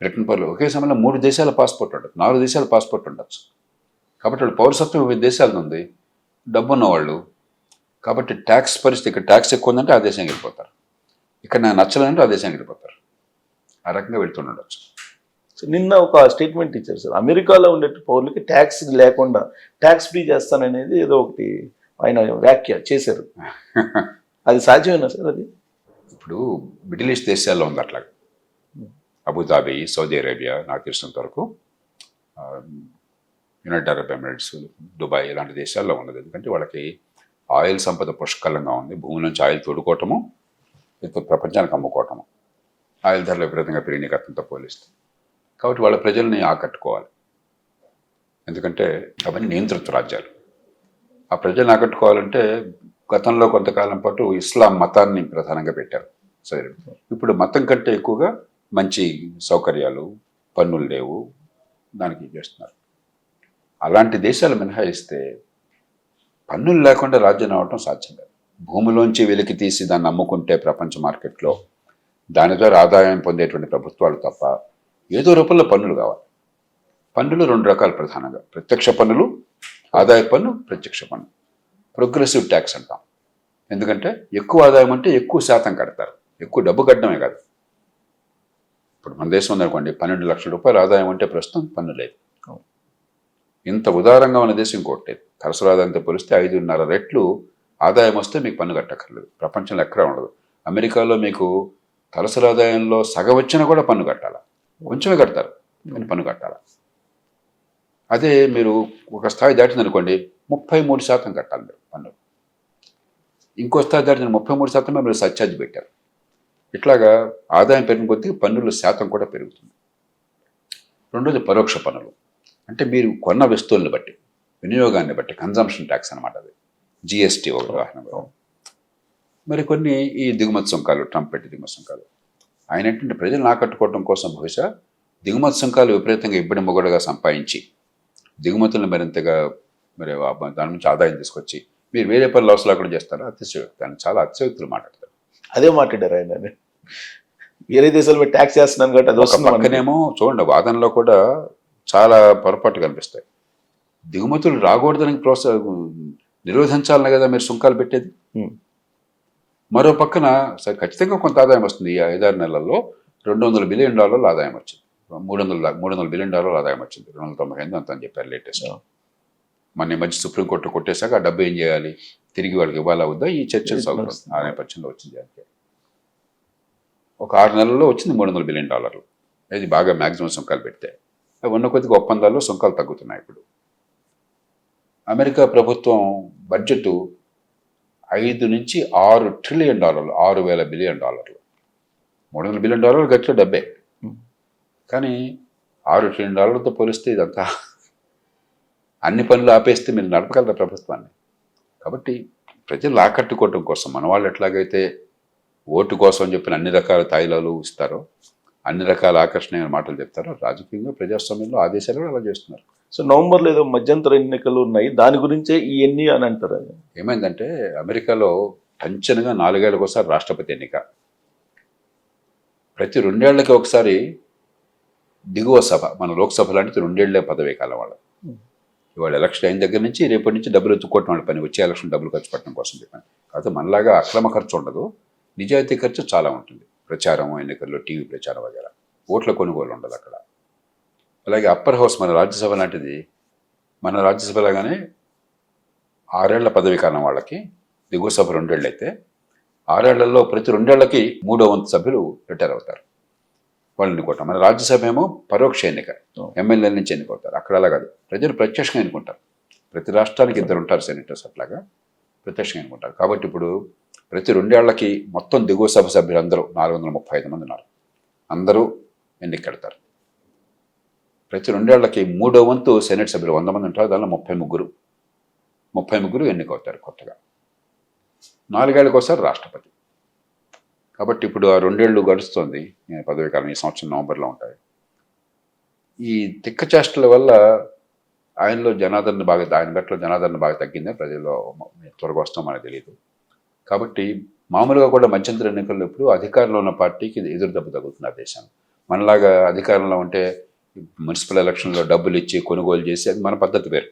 Britain పౌరులు ఒకే సమయంలో 3 దేశాల పాస్పోర్ట్ ఉండదు, 4 దేశాల పాస్పోర్ట్ ఉండొచ్చు. కాబట్టి వాళ్ళు పౌరసత్వం వివిధ దేశాల ఉంది, డబ్బున్న వాళ్ళు. కాబట్టి ట్యాక్స్ పరిస్థితి, ఇక్కడ ట్యాక్స్ ఎక్కువ ఉందంటే ఆ దేశానికి వెళ్ళిపోతారు, ఇక్కడ నాకు నచ్చలేదంటే ఆ దేశానికి వెళ్ళిపోతారు. ఆ రకంగా వెళ్తుండొచ్చు. సో నిన్న ఒక స్టేట్మెంట్ ఇచ్చారు సార్, అమెరికాలో ఉండే పౌరులకి ట్యాక్స్ లేకుండా ట్యాక్స్ ఫ్రీ చేస్తాననేది ఏదో ఒకటి ఆయన వ్యాఖ్య చేశారు. అది సాధ్యమేనా సార్? అది ఇప్పుడు మిడిల్ ఈస్ట్ దేశాల్లో ఉంది అట్లా. అబుదాబి, సౌదీ అరేబియా నాకు తెలిసినంత వరకు, యునైటెడ్ అరబ్ ఎమిరేట్స్, దుబాయ్ ఇలాంటి దేశాల్లో ఉన్నది. ఎందుకంటే వాళ్ళకి ఆయిల్ సంపద పుష్కలంగా ఉంది. భూమి నుంచి ఆయిల్ తోడుకోవటము, ప్రపంచానికి అమ్ముకోవటము, ఆయిల్ ధరలు విపరీతంగా పెరిగిన గతంతో పోలిస్తే. కాబట్టి వాళ్ళ ప్రజల్ని ఆకట్టుకోవాలి. ఎందుకంటే అవన్నీ నియంతృత్వ రాజ్యాలు. ఆ ప్రజల్ని ఆకట్టుకోవాలంటే గతంలో కొంతకాలం పాటు ఇస్లాం మతాన్ని ప్రధానంగా పెట్టారు. సరే, ఇప్పుడు మతం కంటే ఎక్కువగా మంచి సౌకర్యాలు, పన్నులు లేవు, దానికి చేస్తున్నారు. అలాంటి దేశాలు మినహాయిస్తే పన్నులు లేకుండా రాజ్యం అవటం సాధ్యం కాదు. భూమిలోంచి వెలికి తీసి దాన్ని అమ్ముకుంటే ప్రపంచ మార్కెట్లో దాని ద్వారా ఆదాయం పొందేటువంటి ప్రభుత్వాలు తప్ప ఏదో రూపంలో పన్నులు కావాలి. పన్నులు 2 రకాలు ప్రధానంగా: ప్రత్యక్ష పన్నులు, ఆదాయ పన్ను, ప్రత్యక్ష పన్ను. ప్రోగ్రెసివ్ ట్యాక్స్ అంటాం. ఎందుకంటే ఎక్కువ ఆదాయం అంటే ఎక్కువ శాతం కడతారు, ఎక్కువ డబ్బు కట్టడమే కాదు. ఇప్పుడు మన దేశం ఉందనుకోండి, 12 లక్షల రూపాయలు ఆదాయం అంటే ప్రస్తుతం పన్ను లేదు. ఇంత ఉదారంగా ఉన్న దేశం ఇంకోటి లేదు. తలసరి ఆదాయంతో పోలిస్తే 5.5 రెట్లు ఆదాయం వస్తే మీకు పన్ను కట్టక్కర్లేదు. ప్రపంచంలో ఎక్కడా ఉండదు. అమెరికాలో మీకు తలసరి ఆదాయంలో సగం వచ్చినా కూడా పన్ను కట్టాలా, కొంచెమే కడతారు కానీ పన్ను కట్టాలా. అదే మీరు ఒక స్థాయి దాటిందనుకోండి 33% కట్టాలి మీరు పన్ను. ఇంకో స్థాయి దాటిన 33% మీరు సర్ఛార్జ్ పెట్టారు. ఇట్లాగా ఆదాయం పెరిగిన కొద్దీ పన్నుల శాతం కూడా పెరుగుతుంది. రెండోది పరోక్ష పన్నులు. అంటే మీరు కొన్న వస్తువులను బట్టి, వినియోగాన్ని బట్టి, కన్జంప్షన్ ట్యాక్స్ అనమాట. అది జిఎస్టీ ఒక ఉదాహరణగా. మరి కొన్ని ఈ దిగుమతి సుంకాలు, ట్రంప్ పెట్టి దిగుమతి సుంకాలు, ఆయన ఏంటంటే ప్రజలను ఆకట్టుకోవడం కోసం బహుశా దిగుమతి సుంకాలు విపరీతంగా ఇబ్బడి మొగడుగా సంపాదించి దిగుమతులను మరింతగా మరి దాని నుంచి ఆదాయం తీసుకొచ్చి మీరు వేరే పనులు అవసరం లేకుండా చేస్తారా? అతిశయోక్తి. ఆయన చాలా అతిశయోక్తులు మాట్లాడతారు. అదే మాట్లాడారు ఆయన. వేరే దేశాల మీద ట్యాక్స్ చేస్తున్నాను కాబట్టి అది వస్తుంది. పక్కనేమో చూడండి, వాదనలో కూడా చాలా పొరపాటు కనిపిస్తాయి. దిగుమతులు రాకూడదని నిరోధించాలనే కదా మీరు సుంకాలు పెట్టేది. మరో పక్కన సరే ఖచ్చితంగా కొంత ఆదాయం వస్తుంది. ఈ 5-6 నెలల్లో $200 బిలియన్ ఆదాయం వచ్చింది. $300 బిలియన్ ఆదాయం వచ్చింది. 298 అంత అని చెప్పారు లేటెస్ట్. మన మధ్య సుప్రీంకోర్టు కొట్టేశాక ఆ డబ్బు ఏం చేయాలి, తిరిగి వాళ్ళకి ఇవ్వాలా వద్దా, ఈ చర్చలు సాగుతుంది. ఆ నేపథ్యంలో వచ్చింది. అంటే ఒక 6 నెలల్లో వచ్చింది $300 బిలియన్. ఇది బాగా మ్యాక్సిమం సుంకాలు పెడితే. అవి ఉన్న కొద్దిగా ఒప్పందాల్లో సుంకాలు తగ్గుతున్నాయి. ఇప్పుడు అమెరికా ప్రభుత్వం బడ్జెట్ $5 నుంచి $6 ట్రిలియన్, $6,000 బిలియన్. $300 బిలియన్ గట్టిలో డబ్బే. కానీ $6 ట్రిలియన్ పోలిస్తే ఇదంతా అన్ని పనులు ఆపేస్తే మీరు నడపగలరా ప్రభుత్వాన్ని? కాబట్టి ప్రజలు ఆకట్టుకోవటం కోసం మన వాళ్ళు ఎట్లాగైతే ఓటు కోసం చెప్పిన అన్ని రకాల తాయిలాలు ఇస్తారో, అన్ని రకాల ఆకర్షణీయమైన మాటలు చెప్తారో, రాజకీయంగా ప్రజాస్వామ్యంలో ఆ దేశాలు కూడా అలా చేస్తున్నారు. సో నవంబర్లో ఏదో మధ్యంతర ఎన్నికలు ఉన్నాయి, దాని గురించే ఇవన్నీ అని అంటారు. ఏమైందంటే అమెరికాలో టంచనగా 4 ఏళ్ళకి ఒకసారి రాష్ట్రపతి ఎన్నిక, ప్రతి 2 ఏళ్లకి ఒకసారి దిగువ సభ. మన లోక్సభ లాంటిది 2 ఏళ్లే పదవీ కాలం వాళ్ళు. ఇవాళ ఎలక్షన్ అయిన దగ్గర నుంచి రేపటి నుంచి డబ్బులు ఎత్తుక్కోవటం వాళ్ళ పని, వచ్చే ఎలక్షన్ డబ్బులు ఖర్చు పెట్టడం కోసం చెప్పాను. కాకపోతే మనలాగా అక్రమ ఖర్చు ఉండదు, నిజాయితీ ఖర్చు చాలా ఉంటుంది. ప్రచారం, ఎన్నికల్లో టీవీ ప్రచారం వగేరా, ఓట్ల కొనుగోలు ఉండదు అక్కడ. అలాగే అప్పర్ హౌస్ మన రాజ్యసభ లాంటిది, మన రాజ్యసభ లాగానే 6 ఏళ్ల పదవీ కాలం వాళ్ళకి, దిగువ సభ 2 ఏళ్ళు అయితే 6 ఏళ్లలో ప్రతి 2 ఏళ్లకి 3వ వంతు సభ్యులు రిటైర్ అవుతారు, వాళ్ళు ఎన్నుకోవటం. మన రాజ్యసభ ఏమో పరోక్ష ఎన్నిక, ఎమ్మెల్యేల నుంచి ఎన్నుకోతారు. అక్కడ అలా కాదు, ప్రజలు ప్రత్యక్షంగా ఎన్నుకుంటారు. ప్రతి రాష్ట్రానికి 2 ఉంటారు సెనేటర్స్, అట్లాగా ప్రత్యక్షంగా ఎన్నుకుంటారు. కాబట్టి ఇప్పుడు ప్రతి 2 ఏళ్లకి మొత్తం దిగువ సభ సభ్యులందరూ 435 మంది ఉన్నారు, అందరూ ఎన్నికెడతారు. ప్రతి 2 ఏళ్లకి 3వ వంతు సెనేట్ సభ్యులు 100 మంది ఉంటారు, దానిలో 33 ఎన్నికవుతారు కొత్తగా. 4 ఏళ్ళకి ఒకసారి రాష్ట్రపతి. కాబట్టి ఇప్పుడు ఆ 2 ఏళ్ళు గడుస్తుంది పదవీ కాలం, ఈ సంవత్సరం నవంబర్లో ఉంటాయి. ఈ తిక్క చేష్టల వల్ల ఆయన బట్టలో జనాదరణ బాగా తగ్గింది. ప్రజల్లో త్వరగా వస్తాం మనకు తెలియదు. కాబట్టి మామూలుగా కూడా మధ్యంతర ఎన్నికల్లో ఇప్పుడు అధికారంలో ఉన్న పార్టీకి ఎదురు దెబ్బ తగ్గుతుంది ఆ దేశం. మనలాగా అధికారంలో ఉంటే మున్సిపల్ ఎలక్షన్లో డబ్బులు ఇచ్చి కొనుగోలు చేసి అది మన పద్ధతి వేరు.